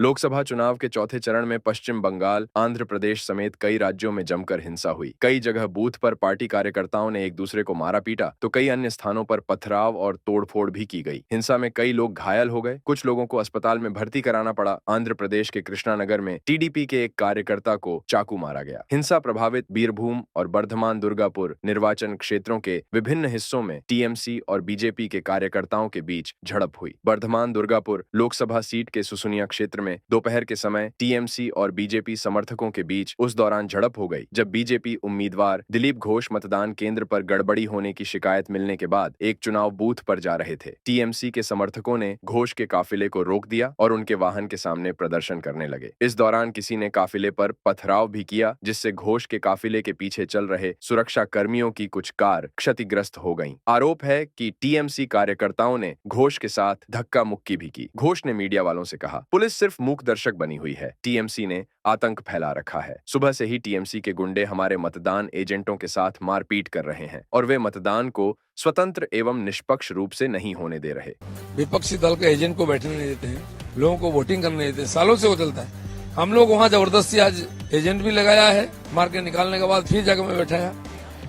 लोकसभा चुनाव के चौथे चरण में पश्चिम बंगाल, आंध्र प्रदेश समेत कई राज्यों में जमकर हिंसा हुई। कई जगह बूथ पर पार्टी कार्यकर्ताओं ने एक दूसरे को मारा पीटा, तो कई अन्य स्थानों पर पथराव और तोड़फोड़ भी की गई। हिंसा में कई लोग घायल हो गए, कुछ लोगों को अस्पताल में भर्ती कराना पड़ा। आंध्र प्रदेश के कृष्णानगर में टीडीपी के एक कार्यकर्ता को चाकू मारा गया। हिंसा प्रभावित बीरभूम और बर्धमान दुर्गापुर निर्वाचन क्षेत्रों के विभिन्न हिस्सों में टीएमसी और बीजेपी के कार्यकर्ताओं के बीच झड़प हुई। बर्धमान दुर्गापुर लोकसभा सीट के सुसुनिया क्षेत्र में दोपहर के समय टीएमसी और बीजेपी समर्थकों के बीच उस दौरान झड़प हो गई जब बीजेपी उम्मीदवार दिलीप घोष मतदान केंद्र पर गड़बड़ी होने की शिकायत मिलने के बाद एक चुनाव बूथ पर जा रहे थे। टीएमसी के समर्थकों ने घोष के काफिले को रोक दिया और उनके वाहन के सामने प्रदर्शन करने लगे। इस दौरान किसी ने काफिले पर पथराव भी किया, जिससे घोष के काफिले के पीछे चल रहे सुरक्षा कर्मियों की कुछ कार क्षतिग्रस्त हो गईं। आरोप है कि टीएमसी कार्यकर्ताओं ने घोष के साथ धक्का मुक्की भी की। घोष ने मीडिया वालों से कहा, पुलिस सिर्फ मूक दर्शक बनी हुई है। टीएमसी ने आतंक फैला रखा है। सुबह से ही टीएमसी के गुंडे हमारे मतदान एजेंटों के साथ मारपीट कर रहे हैं और वे मतदान को स्वतंत्र एवं निष्पक्ष रूप से नहीं होने दे रहे। विपक्षी दल के एजेंट को बैठने नहीं देते हैं, लोगों को वोटिंग करने नहीं देते, सालों से वो चलता है। हम लोग वहाँ जबरदस्ती आज एजेंट भी लगाया है, मार के निकालने के बाद फिर जगह में बैठाया।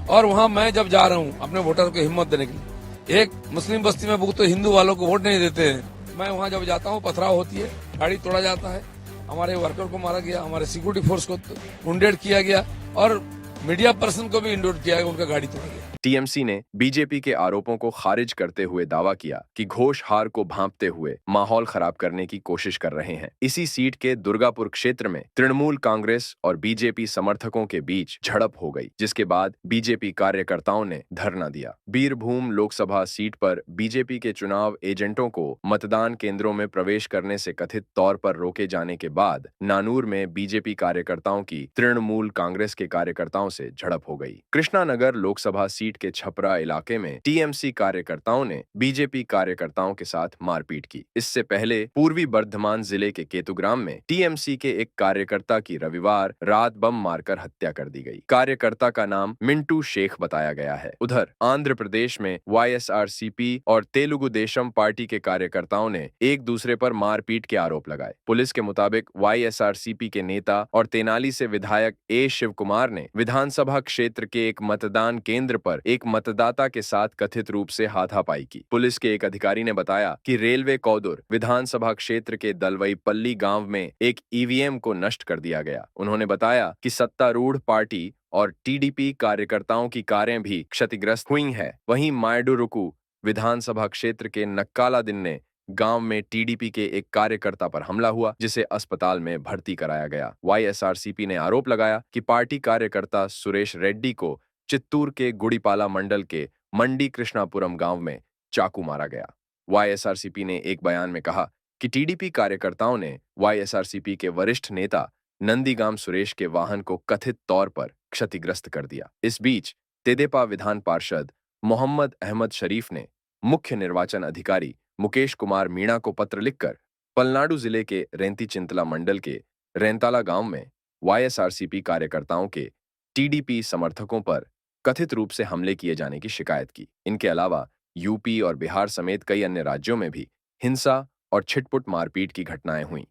और वहाँ मैं जब जा रहा हूँ अपने वोटर को हिम्मत देने के लिए, एक मुस्लिम बस्ती में तो हिंदू वालों को वोट नहीं देते हैं। मैं वहाँ जब जाता हूँ पथराव होती है, गाड़ी तोड़ा जाता है, हमारे वर्कर को मारा गया, हमारे सिक्योरिटी फोर्स को वुंडेड किया गया और मीडिया पर्सन को भी इंडोर किया गया, उनका गाड़ी तोड़ा गया। टीएमसी ने बीजेपी के आरोपों को खारिज करते हुए दावा किया कि घोष हार को भांपते हुए माहौल खराब करने की कोशिश कर रहे हैं। इसी सीट के दुर्गापुर क्षेत्र में तृणमूल कांग्रेस और बीजेपी समर्थकों के बीच झड़प हो गई, जिसके बाद बीजेपी कार्यकर्ताओं ने धरना दिया। बीरभूम लोकसभा सीट पर बीजेपी के चुनाव एजेंटों को मतदान केंद्रों में प्रवेश करने से कथित तौर पर रोके जाने के बाद नानूर में बीजेपी कार्यकर्ताओं की तृणमूल कांग्रेस के कार्यकर्ताओं से झड़प हो गई। कृष्णानगर लोकसभा सीट के छपरा इलाके में टीएमसी कार्यकर्ताओं ने बीजेपी कार्यकर्ताओं के साथ मारपीट की। इससे पहले पूर्वी बर्धमान जिले के केतुग्राम में टीएमसी के एक कार्यकर्ता की रविवार रात बम मारकर हत्या कर दी गई। कार्यकर्ता का नाम मिंटू शेख बताया गया है। उधर आंध्र प्रदेश में वाईएसआरसीपी और तेलुगु देशम पार्टी के कार्यकर्ताओं ने एक दूसरे पर मारपीट के आरोप लगाए। पुलिस के मुताबिक वाईएसआरसीपी के नेता और तेनाली से विधायक ए शिव कुमार ने विधानसभा क्षेत्र के एक मतदान केंद्र पर एक मतदाता के साथ कथित रूप से हाथापाई की। पुलिस के एक अधिकारी ने बताया कि रेलवे कौदुर विधानसभा क्षेत्र के दलवईपल्ली गांव में एक ईवीएम को नष्ट कर दिया गया। उन्होंने बताया कि सत्तारूढ़ पार्टी और टीडीपी कार्यकर्ताओं की कारें भी क्षतिग्रस्त हुई हैं। वहीं मायडुरुकु विधानसभा क्षेत्र के नक्काला दिन्ने गांव में टीडीपी के एक कार्यकर्ता पर हमला हुआ, जिसे अस्पताल में भर्ती कराया गया। वाईएसआरसीपी ने आरोप लगाया कि पार्टी कार्यकर्ता सुरेश रेड्डी को चित्तूर के गुड़ीपाला मंडल के मंडी कृष्णापुरम गांव में चाकू मारा गया। वाईएसआरसीपी ने एक बयान में कहा कि टीडीपी कार्यकर्ताओं ने वाईएसआरसीपी के वरिष्ठ नेता नंदीगाम सुरेश के वाहन को कथित तौर पर क्षतिग्रस्त कर दिया। इस बीच तेदेपा विधान पार्षद मोहम्मद अहमद शरीफ ने मुख्य निर्वाचन अधिकारी मुकेश कुमार मीणा को पत्र लिखकर पलनाडु जिले के रेंती चिंतला मंडल के रेंताला गांव में वाईएसआरसीपी कार्यकर्ताओं के टीडीपी समर्थकों पर कथित रूप से हमले किए जाने की शिकायत की। इनके अलावा यूपी और बिहार समेत कई अन्य राज्यों में भी हिंसा और छिटपुट मारपीट की घटनाएं हुई।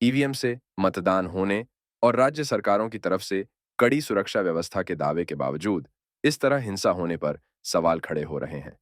ईवीएम से मतदान होने और राज्य सरकारों की तरफ से कड़ी सुरक्षा व्यवस्था के दावे के बावजूद इस तरह हिंसा होने पर सवाल खड़े हो रहे हैं।